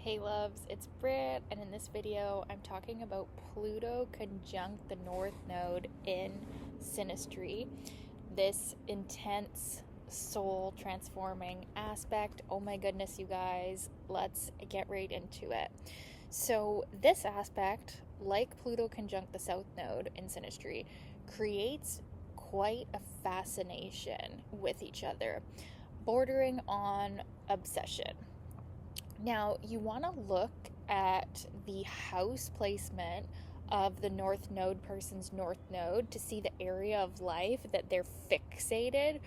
Hey loves, it's Britt, and in this video I'm talking about Pluto conjunct the North Node in Synastry. This intense soul transforming aspect. Oh my goodness, you guys, let's get right into it. So this aspect, like Pluto conjunct the South Node in Synastry, creates quite a fascination with each other, bordering on obsession. Now, you want to look at the house placement of the North Node person's North Node to see the area of life that they're fixated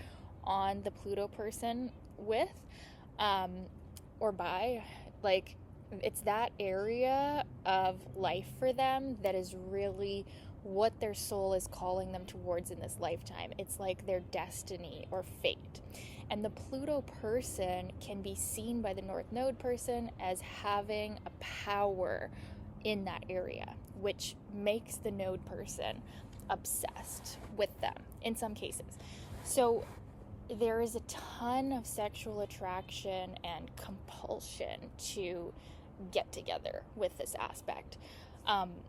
on the Pluto person with, um, or by. Like, it's that area of life for them that is really what their soul is calling them towards in this lifetime. It's like their destiny or fate. And the Pluto person can be seen by the North Node person as having a power in that area, which makes the Node person obsessed with them in some cases. So there is a ton of sexual attraction and compulsion to get together with this aspect.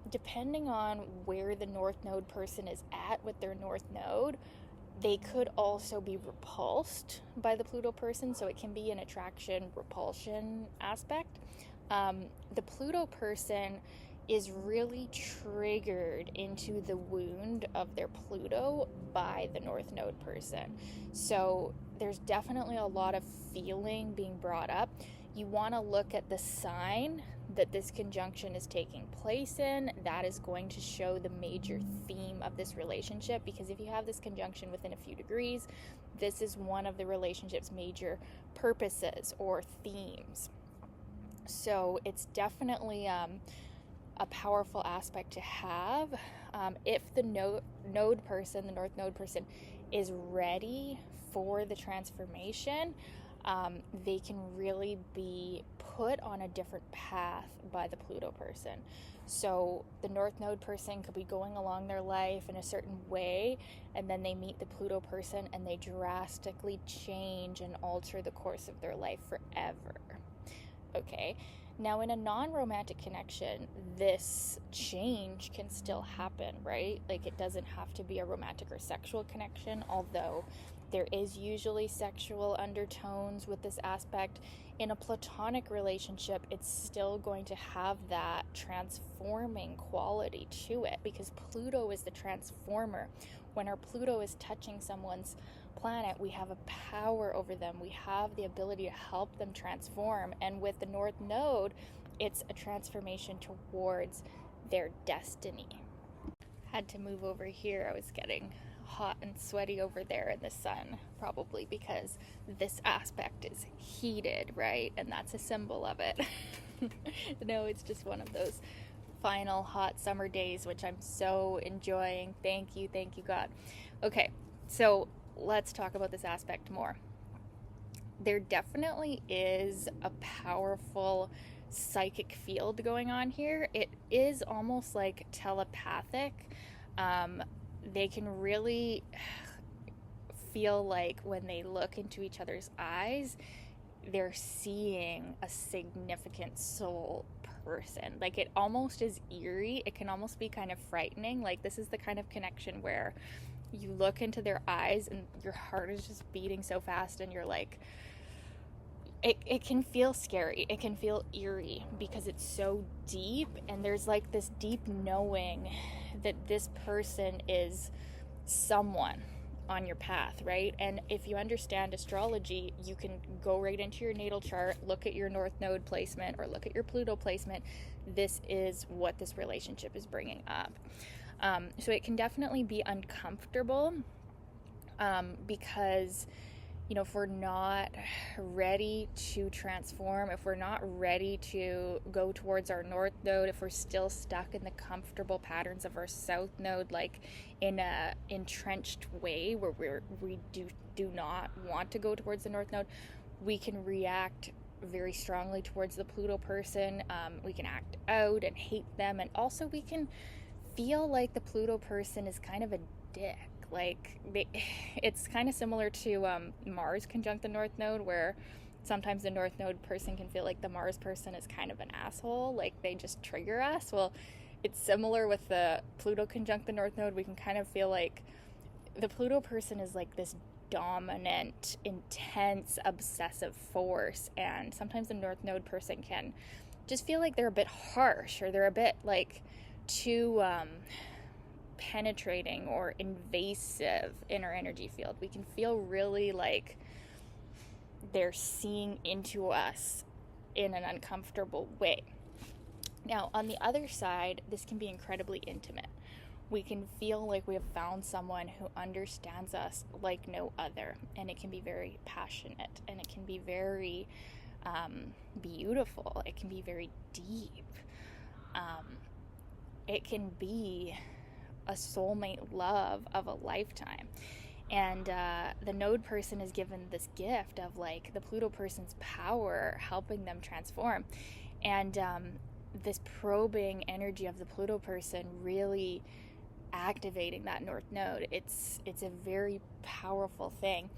Depending on where the North Node person is at with their North Node, they could also be repulsed by the Pluto person, so it can be an attraction repulsion aspect. The Pluto person is really triggered into the wound of their Pluto by the North Node person. So there's definitely a lot of feeling being brought up. You want to look at the sign that this conjunction is taking place in. That is going to show the major theme of this relationship, because if you have this conjunction within a few degrees, this is one of the relationship's major purposes or themes. So it's definitely a powerful aspect to have. If the node person, the North Node person, is ready for the transformation, they can really be put on a different path by the Pluto person. So the North Node person could be going along their life in a certain way, and then they meet the Pluto person and they drastically change and alter the course of their life forever. Okay, now in a non-romantic connection, this change can still happen, right? Like, it doesn't have to be a romantic or sexual connection, although there is usually sexual undertones with this aspect. In a platonic relationship, it's still going to have that transforming quality to it, because Pluto is the transformer. When our Pluto is touching someone's planet, we have a power over them. We have the ability to help them transform. And with the North Node, it's a transformation towards their destiny. Had to move over here. I was getting hot and sweaty over there in the sun, probably because this aspect is heated, right? And that's a symbol of it. No, it's just one of those final hot summer days, which I'm so enjoying. Thank you, God. Okay, so let's talk about this aspect more. There definitely is a powerful psychic field going on here. It is almost like telepathic. They can really feel like when they look into each other's eyes, they're seeing a significant soul person. Like, it almost is eerie. It can almost be kind of frightening. Like, this is the kind of connection where you look into their eyes and your heart is just beating so fast, and you're like, it can feel scary. It can feel eerie because it's so deep, and there's like this deep knowing that this person is someone on your path, right? And if you understand astrology, you can go right into your natal chart, look at your North Node placement, or look at your Pluto placement. This is what this relationship is bringing up. So it can definitely be uncomfortable, because, you know, if we're not ready to transform, if we're not ready to go towards our North Node, if we're still stuck in the comfortable patterns of our South Node, like in a entrenched way where we do not want to go towards the North Node, we can react very strongly towards the Pluto person. We can act out and hate them, and also we can feel like the Pluto person is kind of a dick. Like, it's kind of similar to Mars conjunct the North Node, where sometimes the North Node person can feel like the Mars person is kind of an asshole, like they just trigger us. Well, it's similar with the Pluto conjunct the North Node. We can kind of feel like the Pluto person is like this dominant, intense, obsessive force, and sometimes the North Node person can just feel like they're a bit harsh, or they're a bit like too penetrating or invasive in our energy field. We can feel really like they're seeing into us in an uncomfortable way. Now, on the other side, this can be incredibly intimate. We can feel like we have found someone who understands us like no other, and it can be very passionate, and it can be very beautiful. It can be very deep. It can be a soulmate love of a lifetime. And the node person is given this gift of like the Pluto person's power helping them transform. And this probing energy of the Pluto person really activating that North Node. It's a very powerful thing.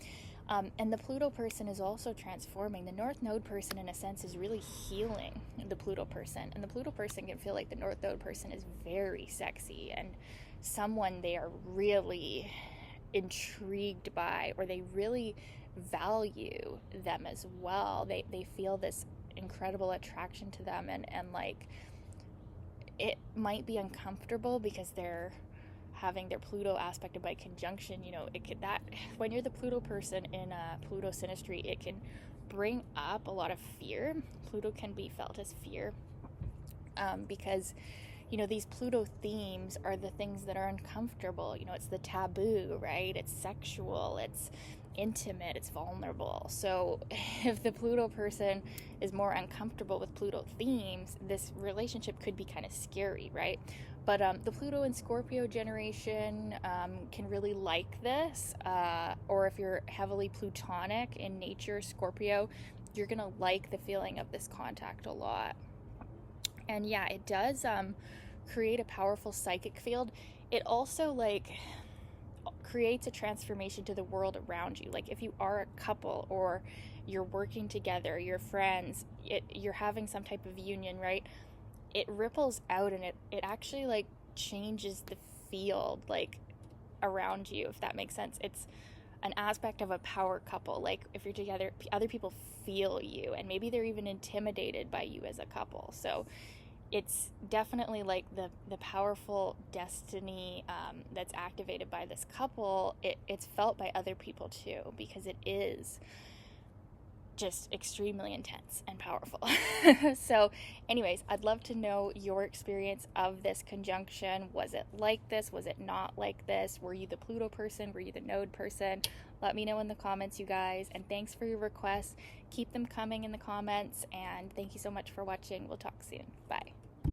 And the Pluto person is also transforming. The North Node person, in a sense, is really healing the Pluto person. And the Pluto person can feel like the North Node person is very sexy and someone they are really intrigued by, or they really value them as well. They feel this incredible attraction to them, and like it might be uncomfortable because they're having their Pluto aspected by conjunction. You know, it could, that when you're the Pluto person in a Pluto synastry, it can bring up a lot of fear. Pluto can be felt as fear because, you know, these Pluto themes are the things that are uncomfortable. You know, it's the taboo, right? It's sexual, it's intimate, it's vulnerable. So if the Pluto person is more uncomfortable with Pluto themes, this relationship could be kind of scary, right? But the Pluto and Scorpio generation can really like this. Or if you're heavily Plutonic in nature, Scorpio, you're going to like the feeling of this contact a lot. And yeah, it does create a powerful psychic field. It also like creates a transformation to the world around you. Like if you are a couple or you're working together, you're friends, you're having some type of union, right? It ripples out, and it actually like changes the field like around you, if that makes sense. It's an aspect of a power couple. Like if you're together, other people feel you, and maybe they're even intimidated by you as a couple. So it's definitely like the powerful destiny that's activated by this couple. It's felt by other people too, because it is just extremely intense and powerful. So anyways, I'd love to know your experience of this conjunction. Was it like this? Was it not like this? Were you the Pluto person? Were you the node person? Let me know in the comments, you guys, and thanks for your requests. Keep them coming in the comments, and thank you so much for watching. We'll talk soon. Bye.